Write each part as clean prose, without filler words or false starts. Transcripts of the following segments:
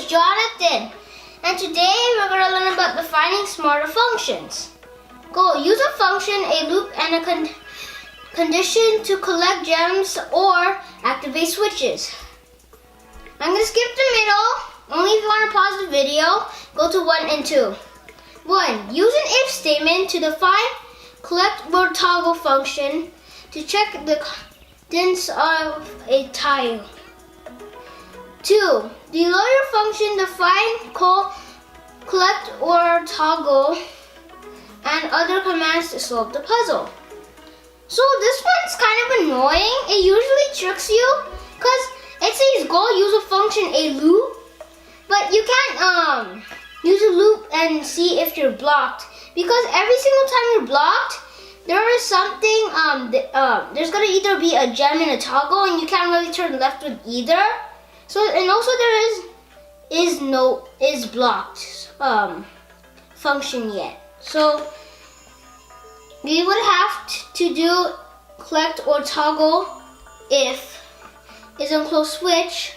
is Jonathan, and today we're going to learn about defining smarter functions. Go. Use a function, a loop, and a condition to collect gems or activate switches. I'm going to skip the middle. Only if you want to pause the video, go to 1 and 2. 1. Use an if statement to define collect or toggle function to check the contents of a tile. 2. Below your function, define collect or toggle and other commands to solve the puzzle. So this one's kind of annoying. It usually tricks you because it says go use a function, a loop, but you can't use a loop and see if you're blocked, because every single time you're blocked, there is something, there's gonna either be a gem and a toggle, and you can't really turn left with either. So, and also there is blocked function yet. So we would have to do collect or toggle if is unclosed switch,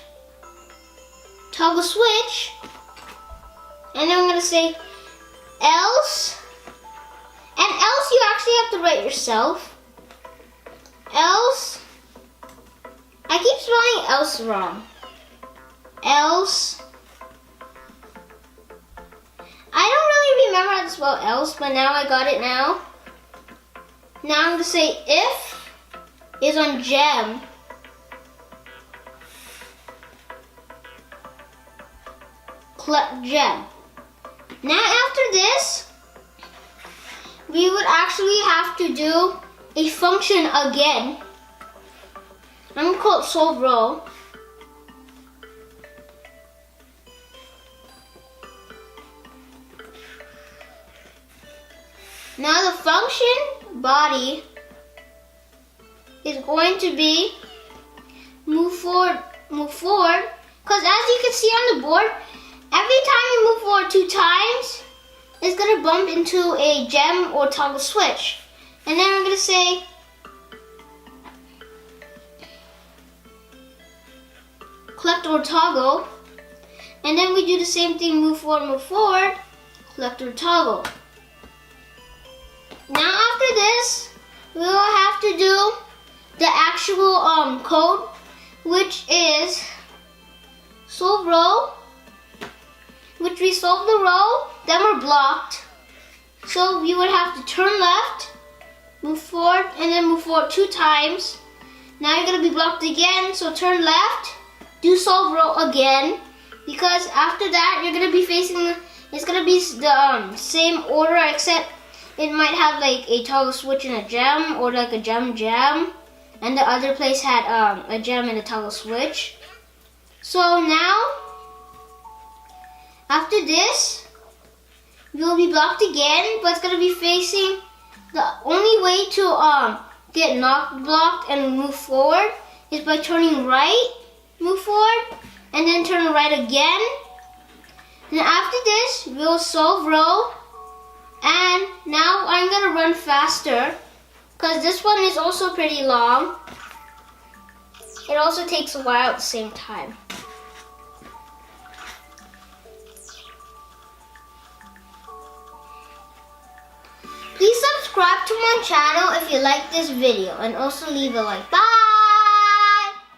toggle switch, and then I'm gonna say else, and else you actually have to write yourself. Else, I keep spelling else wrong. Else, I don't really remember how to spell else, but now I got it now. Now I'm gonna say if is on gem, collect gem. Now after this, we would actually have to do a function again. I'm gonna call it solve row. Now the function body is going to be move forward, because as you can see on the board, every time you move forward 2 times, it's going to bump into a gem or toggle switch. And then we're going to say collect or toggle. And then we do the same thing, move forward, collect or toggle. Now after this, we will have to do the actual code, which is solve row, which we solve the row, then we're blocked. So we would have to turn left, move forward, and then move forward 2 times. Now you're gonna be blocked again, so turn left, do solve row again, because after that you're gonna be facing, it's gonna be the same order, except it might have like a toggle switch and a gem, or like a gem, and the other place had a gem and a toggle switch. So now, after this, we'll be blocked again, but it's gonna be facing, the only way to get not blocked and move forward is by turning right, move forward, and then turn right again. And after this, we'll solve row. And now I'm gonna run faster, because this one is also pretty long. It also takes a while at the same time. Please subscribe to my channel if you like this video, and also leave a like. Bye!